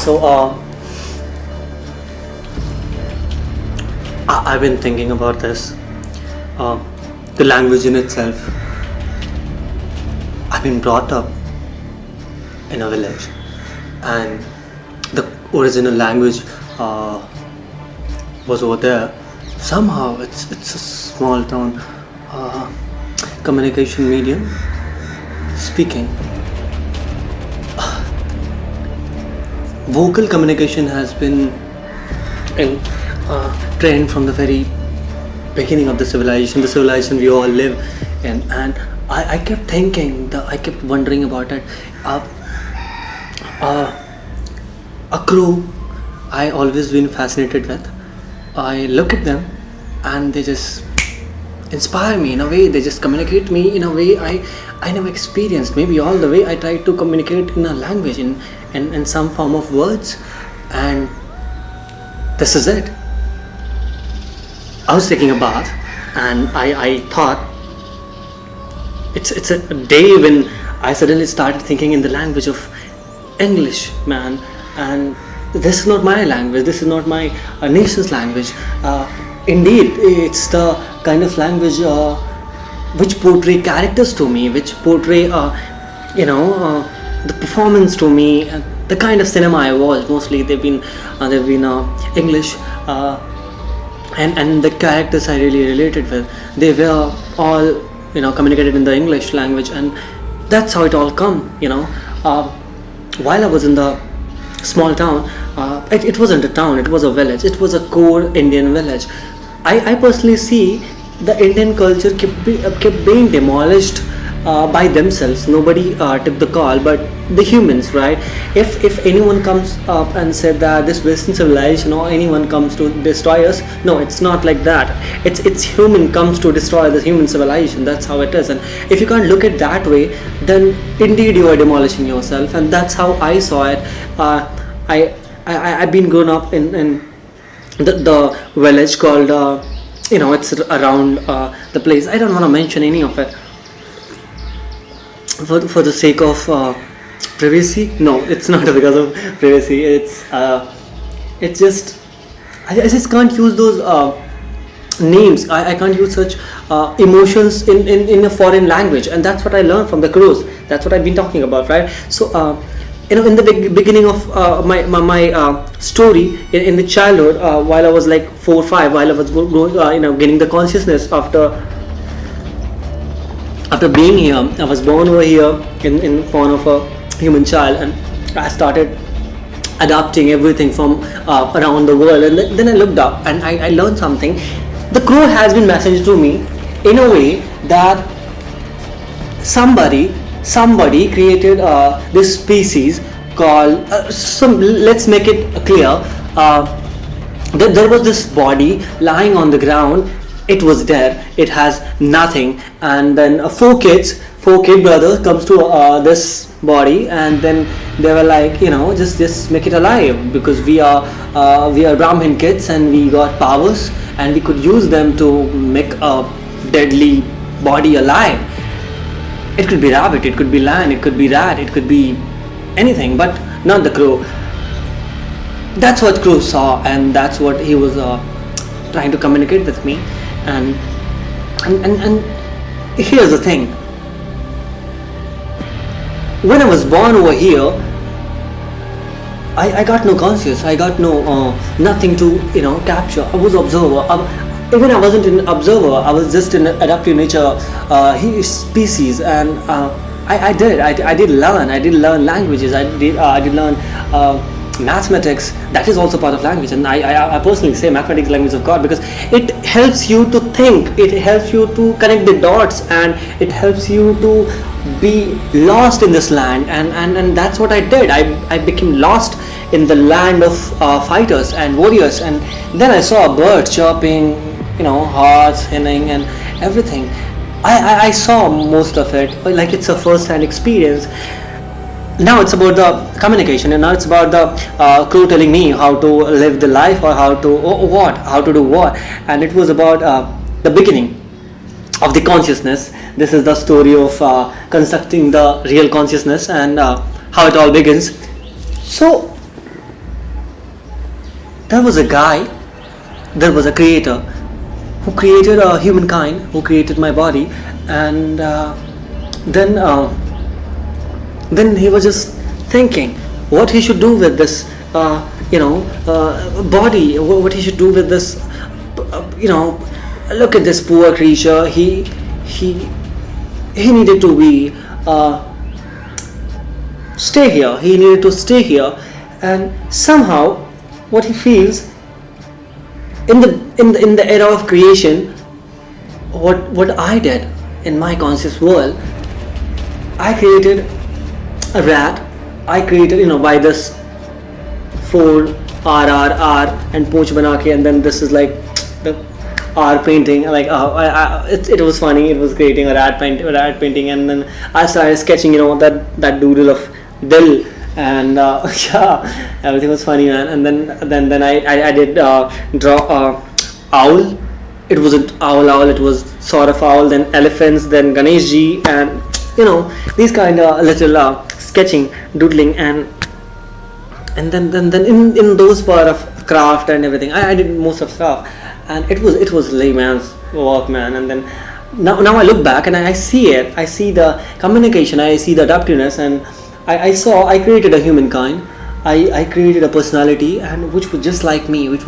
So, I've been thinking about this. Uh, the language in itself. I've been brought up in a village, and the original language uh, was over there. Somehow, it's a small town. Uh, Communication medium, speaking. Vocal communication has been in trained from the very beginning of the civilization we all live in. And I kept thinking, I kept wondering about it. Uh, a crow, I always been fascinated with. I look at them, and they just inspire me in a way. They just communicate me in a way I never experienced. Maybe all the way I try to communicate in a language, in some form of words, and this is it. I was taking a bath, and I thought it's a day when I suddenly started thinking in the language of English, man. And this is not my language, this is not my nation's language. Indeed, it's the kind of language which portray characters to me, which portray the performance to me, the kind of cinema I watch. Mostly they've been English, and the characters I really related with, they were all communicated in the English language, and that's how it all come. While I was in the small town, it wasn't a town, it was a village, it was a core Indian village. I personally see the Indian culture kept being demolished by themselves. Nobody took the call, but the humans, right? If anyone comes up and said that this Western civilization or anyone comes to destroy us, no, it's not like that. It's human comes to destroy the human civilization. That's how it is. And if you can't look at that way, then indeed you are demolishing yourself. And that's how I saw it. I've been grown up in the village called it's around the place. I don't want to mention any of it for the sake of privacy. No, it's not because of privacy. It's just I just can't use those names. I can't use such emotions in a foreign language, and that's what I learned from the cruise. That's what I've been talking about, right? So in the beginning of my story in the childhood, while I was like 4 or 5, while I was gaining the consciousness after being here. I was born over here in form of a human child, and I started adapting everything from around the world. And then I looked up and I learned something. The crow has been messaged to me in a way that somebody created this species called let's make it clear. There was this body lying on the ground. It was dead, it has nothing, and then four kid brothers comes to this body, and then they were like, just make it alive, because we are Brahmin kids and we got powers and we could use them to make a deadly body alive. It could be rabbit, it could be lion, it could be rat, it could be anything, but not the crow. That's what crow saw, and that's what he was trying to communicate with me. And here's the thing. When I was born over here, I got no conscious. I got no nothing to capture. I was observer. Even I wasn't an observer. I was just an adaptive nature species, and I did learn languages. I did learn mathematics. That is also part of language, and I personally say mathematics is language of God, because it helps you to think, it helps you to connect the dots, and it helps you to be lost in this land, and that's what I did. I became lost in the land of fighters and warriors, and then I saw a bird chirping, hearts hinning and everything. I saw most of it, but like it's a first-hand experience. Now it's about the communication, and now it's about the crew telling me how to live the life, or how to do what. And it was about the beginning of the consciousness. This is the story of constructing the real consciousness, and how it all begins. So there was a guy, there was a creator who created humankind, who created my body, and then then he was just thinking what he should do with this body, what he should do with this, look at this poor creature. He needed to be stay here, he needed to stay here, and somehow what he feels in the era of creation, what I did in my conscious world, I created a rat. I created, by this 4 R and pooch banake, and then this is like the R painting. Like it was funny. It was creating a rat painting, and then I started sketching, that doodle of Dil, and yeah, everything was funny, man. And then I did draw owl. It wasn't owl. It was sort of owl. Then elephants. Then Ganesh ji, and these kind of little sketching, doodling, and then in those part of craft and everything, I did most of stuff, and it was layman's work, man. And then now I look back and I see it. I see the communication. I see the adaptiveness, and I created a humankind. I created a personality, and which was just like me, when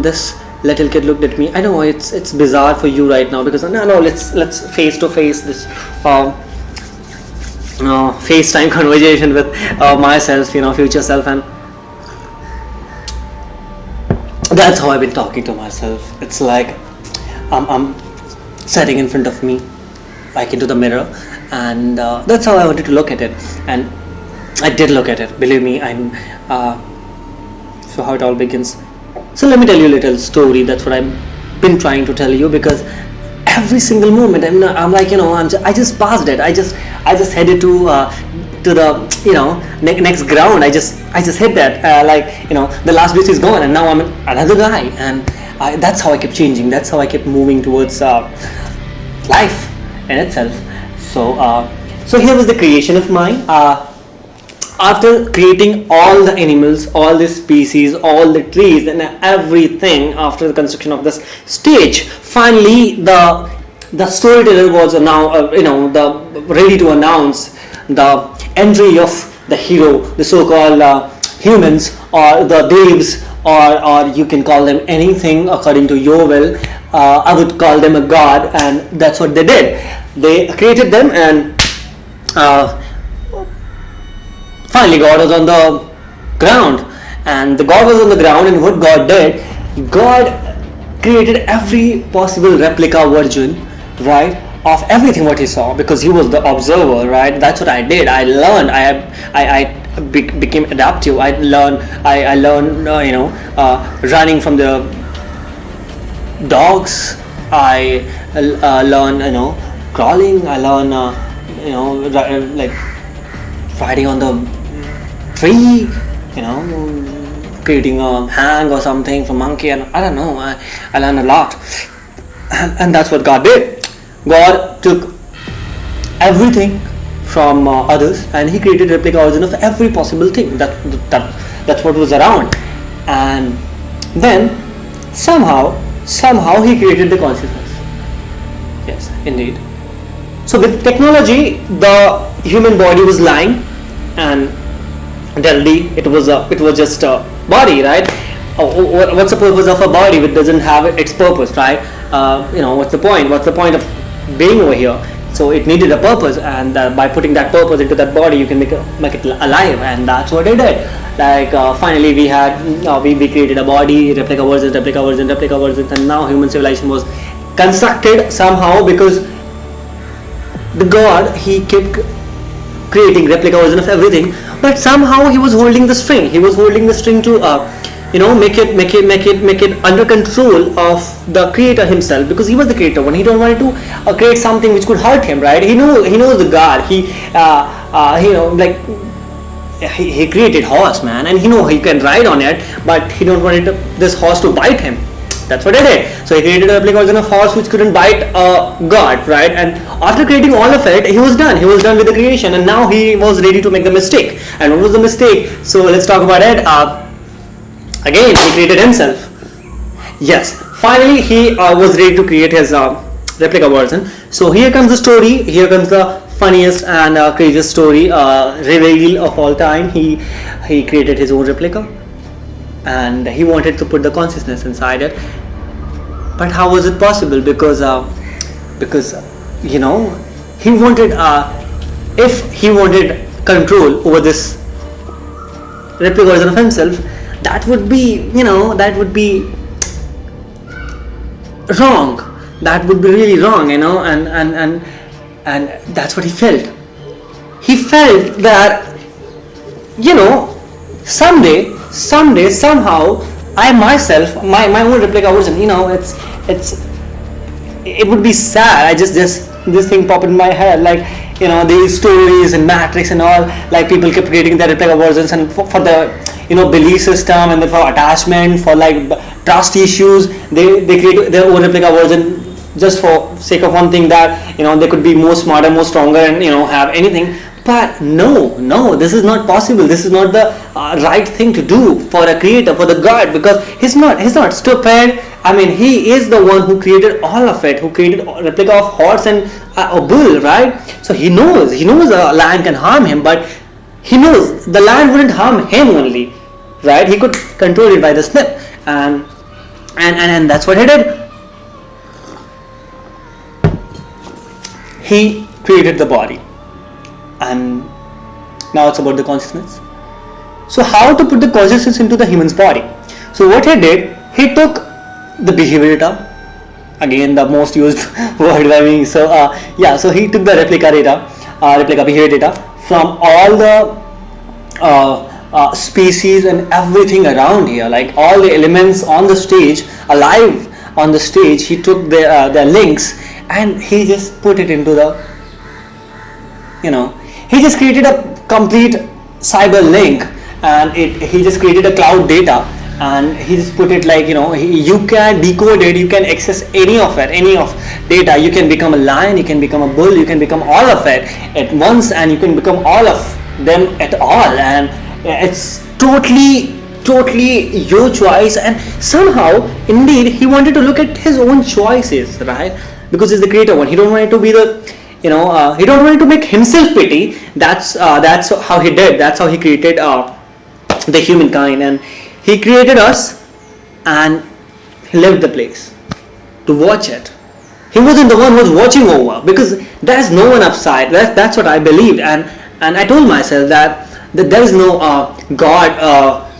this little kid looked at me. I know it's bizarre for you right now, because no, let's face to face this FaceTime conversation with myself, future self, and that's how I've been talking to myself. It's like I'm sitting in front of me, like into the mirror, and that's how I wanted to look at it, and I did look at it. Believe me, so how it all begins. So let me tell you a little story. That's what I've been trying to tell you, because every single moment I'm like, I just passed it. I just headed to the next ground. I just hit that, the last bit is gone, and now I'm another guy, and that's how I kept changing. That's how I kept moving towards life in itself. So here was the creation of mine. After creating all the animals, all the species, all the trees and everything, after the construction of this stage, finally the storyteller was now ready to announce the entry of the hero, the so-called humans, or the devs, or you can call them anything according to your will. I would call them a god, and that's what they did. They created them, and finally God was on the ground, and and what God did, God created every possible replica version, right, of everything what he saw, because he was the observer, right? That's what I did. I learned. I became adaptive. I learned running from the dogs. I learned crawling. I learned like riding on the tree, creating a hang or something for monkey, and I don't know. I learned a lot, and that's what God did. God took everything from others, and he created replica version of every possible thing that's what was around, and then somehow he created the consciousness. Yes, indeed. So with technology, the human body was lying, and Delhi, it was just a body, right? What's the purpose of a body which doesn't have its purpose, right? What's the point? What's the point of being over here? So it needed a purpose, and by putting that purpose into that body, you can make it alive, and that's what they did. Like finally, we created a body, replica versions, and now human civilization was constructed somehow, because the God, he kept creating replica version of everything, but somehow he was holding the string. He was holding the string to make it under control of the creator himself, because he was the creator. When he don't want to create something which could hurt him, right? He knows the God. He created horse, man, and he can ride on it, but he don't want this horse to bite him. That's what he did. So he created a replica version of horse which couldn't bite a god, right? And after creating all of it, he was done. He was done with the creation, and now he was ready to make the mistake. And what was the mistake? So let's talk about it. Again, he created himself. Yes, finally he was ready to create his replica version. So here comes the story. Here comes the funniest and craziest story reveal of all time. He created his own replica, and he wanted to put the consciousness inside it. But how was it possible? Because he wanted if he wanted control over this replica version of himself, that would be wrong. That would be really wrong, and that's what he felt. He felt that someday somehow I myself, my own replica version, it would be sad. I just this thing popped in my head, like these stories and Matrix and all, like people kept creating their replica versions, and for the belief system, and then for attachment, for like trust issues, they create their own replica version just for sake of one thing, that they could be more smarter, more stronger, and have anything. But no, this is not possible. This is not the right thing to do for a creator, for the God, because he's not stupid. I mean, he is the one who created all of it, who created a replica of horse and a bull, right? So he knows a lion can harm him, but he knows the lion wouldn't harm him only, right? He could control it by the snip, and that's what he did. He created the body, and now it's about the consciousness. So how to put the consciousness into the human's body? So what he did, he took the behavior data, again the most used word by me. So so he took the replica behavior data from all the species and everything around here, like all the elements on the stage, alive on the stage. He took their links, and he just put it into the he just created a complete cyber link, and he just created a cloud data, and he just put it like you can decode it, you can access any of data. You can become a lion, you can become a bull, you can become all of it at once, and you can become all of them at all, and it's totally your choice. And somehow indeed he wanted to look at his own choices, right? Because he's the creator one. He don't want it to be the he don't want to make himself pity. That's how he did. That's how he created the humankind, and he created us, and he left the place to watch it. He wasn't the one who was watching over, because there's no one upside. That's what I believed, and I told myself that there is no God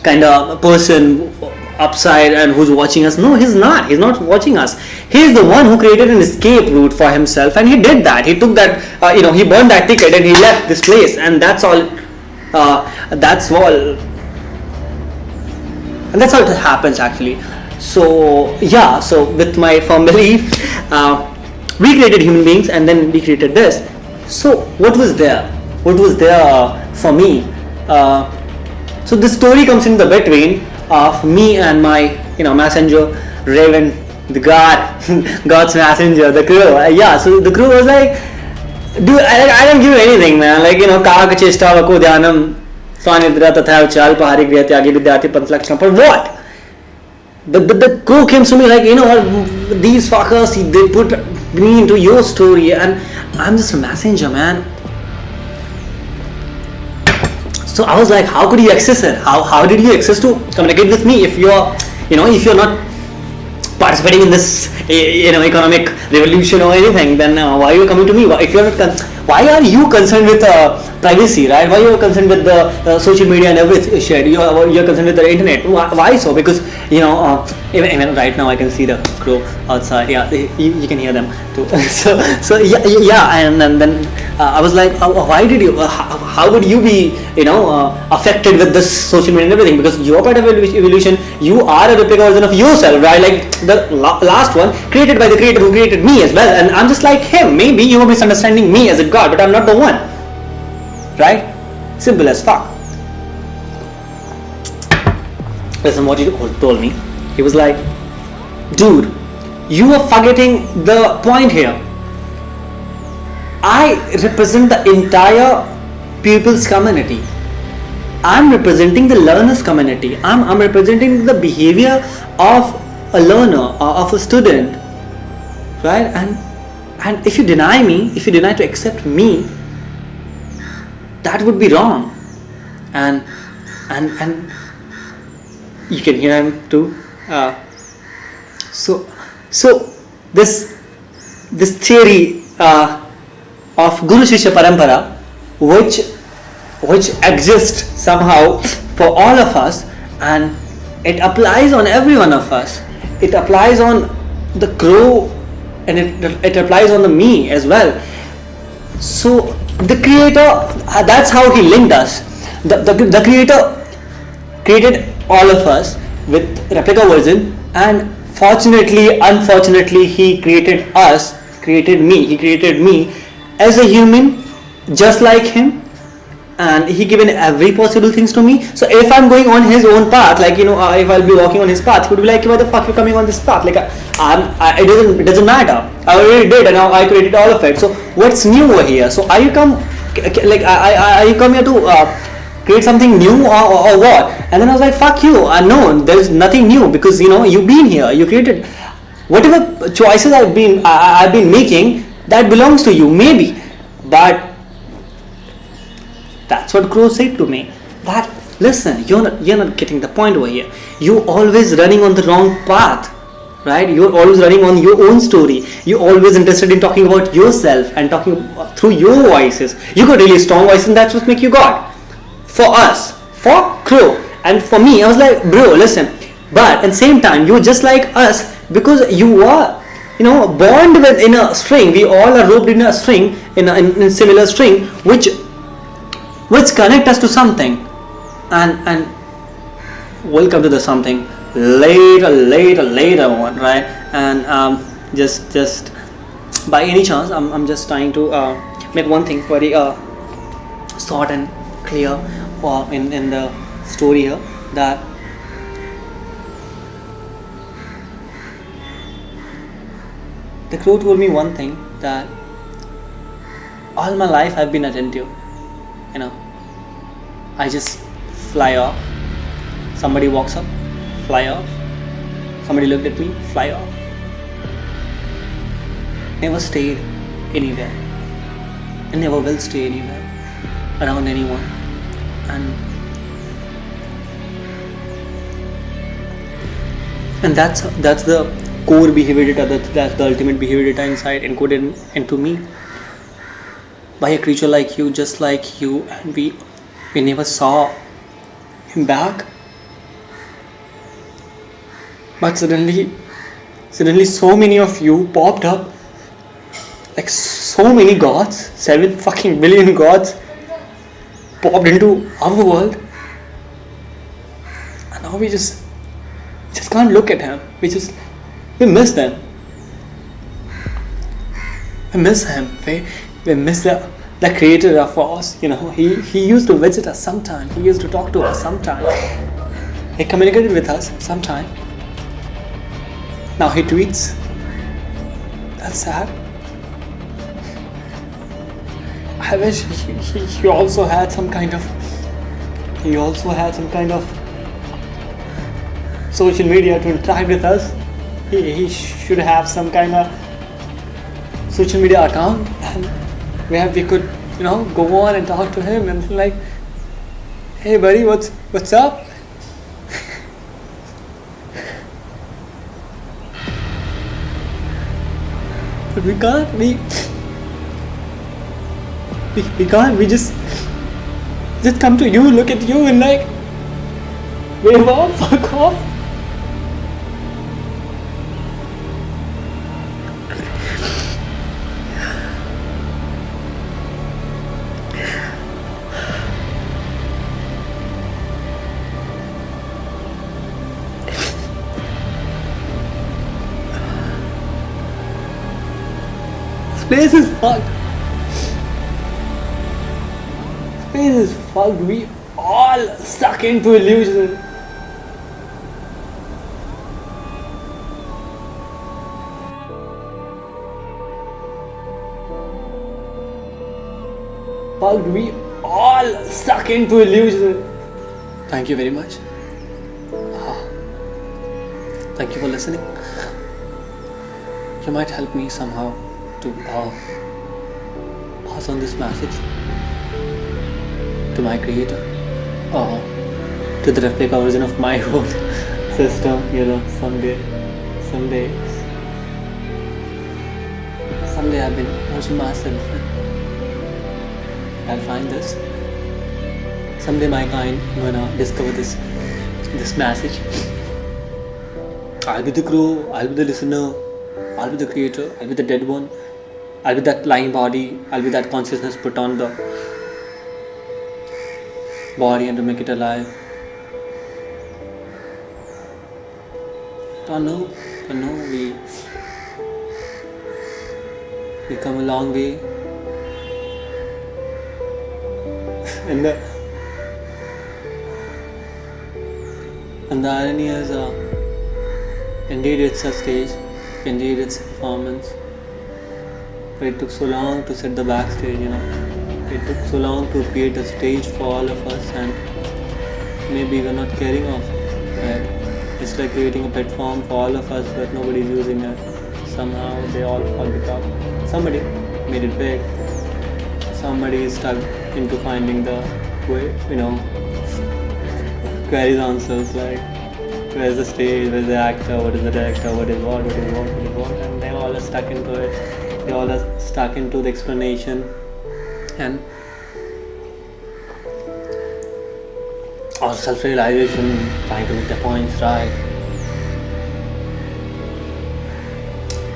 kind of person upside and who's watching us. No, he's not watching us. He's the one who created an escape route for himself, and he did that. He took that he burned that ticket, and he left this place, and that's all and that's how it happens actually. So so with my firm belief, we created human beings, and then we created this. So what was there for me? So this story comes in the between of me and my messenger, Raven, the God's messenger, the crew. So the crew was like, dude, I don't give you anything, man. Like kaha chesta vako dhyanam swanidra tatha chal pahari grihati agi vidyarthi pantlakshana. For what? The crew came to me like, these fuckers, they put me into your story, and I'm just a messenger, man. So I was like, how could you access it? How did you access to communicate with me if you're not participating in this economic revolution or anything? Then why are you coming to me? If you're not why are you concerned with privacy, right? Why are you concerned with the social media and everything shared? You're concerned with the internet. Why so? Because even right now I can see the crow outside. Yeah, you can hear them too. so and then I was like, why did you? How would you be affected with this social media and everything? Because you're part of evolution. You are a replica version of yourself, right? Like the last one created by the creator who created me as well, and I'm just like him. Maybe you are misunderstanding me as a god, but I'm not the one, right? Simple as fuck. Listen, what he told me. He was like, dude, you are forgetting the point here. I represent the entire people's community. I'm representing the learners community. I'm representing the behavior of a learner or of a student, right? And if you deny me, if you deny to accept me, that would be wrong. And you can hear him too. So this theory of Guru Shishya Parampara, which exists somehow for all of us, and it applies on every one of us. It applies on the crow, and it applies on the me as well. So the creator, that's how he linked us. The creator created all of us with replica version, and unfortunately he created me as a human just like him, and he given every possible things to me. So if I'm going on his own path, like if I'll be walking on his path, he would be like, why the fuck you coming on this path? Like it doesn't matter, I already did, and now I created all of it. So what's new over here? So are you come like are you come here to create something new, or what? And then I was like, fuck you, no, there's nothing new, because you've been here, you created whatever choices I've been making, that belongs to you maybe. But that's what Crow said to me, that listen, you're not getting the point over here. You're always running on the wrong path, right? You're always running on your own story. You're always interested in talking about yourself and talking through your voices. You got really strong voice, and that's what make you God. For us, for Crow, and for me, I was like, bro, listen. But at the same time, you're just like us, because you are, bound in a string. We all are roped in a string, in a similar string, which connect us to something, and we'll come to the something later on, right? And just by any chance, I'm just trying to make one thing very short and clear in the story here, that the Crow told me one thing, that all my life I've been attentive. I just fly off. Somebody walks up, fly off. Somebody looked at me, fly off. Never stayed anywhere, and never will stay anywhere around anyone. And that's the core behavior data, that's the ultimate behavior data inside, encoded into me by a creature like you, just like you, and we never saw him back. But suddenly so many of you popped up, like so many gods, 7 fucking billion gods popped into our world, and now we just can't look at him. We miss them. We miss him. We miss the creator of us. He used to visit us sometime. He used to talk to us sometime. He communicated with us sometime. Now he tweets. That's sad. I wish he also had some kind of social media to interact with us. He should have some kind of social media account, and where we could go on and talk to him and like, hey buddy, what's up? But we can't. We can't. We just come to you, look at you, and like wave off, fuck off. This place is fucked. This place is fucked. We all stuck into illusion. Fucked. We all stuck into illusion. Thank you very much. Ah, thank you for listening. You might help me somehow to pass on this message to my creator, or to the replica version of my own system. Someday, someday I've been watching myself and I'll find this. Someday my kind gonna discover this message. I'll be the crow, I'll be the listener, I'll be the creator, I'll be the dead one, I'll be that lying body, I'll be that consciousness put on the body and to make it alive. Don't know, we come a long way. And the irony is, indeed it's a stage, indeed it's a performance, but it took so long to set the backstage, It took so long to create a stage for all of us, and maybe we're not caring of it. It's like creating a platform for all of us, but nobody's using it. Somehow they all fall because somebody made it big. Somebody is stuck into finding the way, queries answers like where's the stage, where's the actor, what is the director, what is what, and they all are stuck into it. They all are stuck into the explanation and or self-realization, trying to make the points right.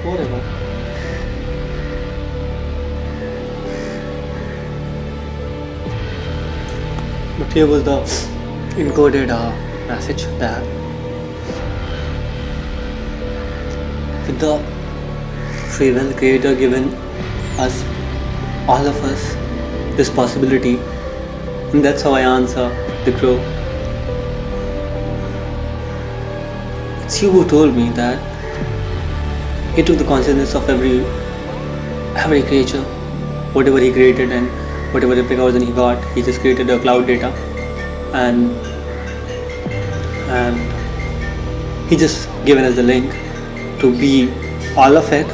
Whatever. But here was the encoded message that with the free will creator given us, all of us, this possibility, and that's how I answer the crow. It's you who told me that he took the consciousness of every creature, whatever he created and whatever replica version he got, he just created a cloud data, and he just given us the link to be all of it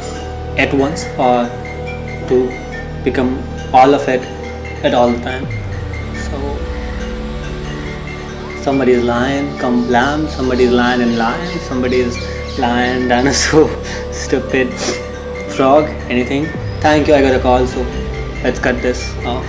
at once, or to become all of it at all the time. So somebody is lion, come lamb, somebody is lion and lion, somebody is lion, dinosaur, stupid, frog, anything. Thank you, I got a call, so let's cut this off.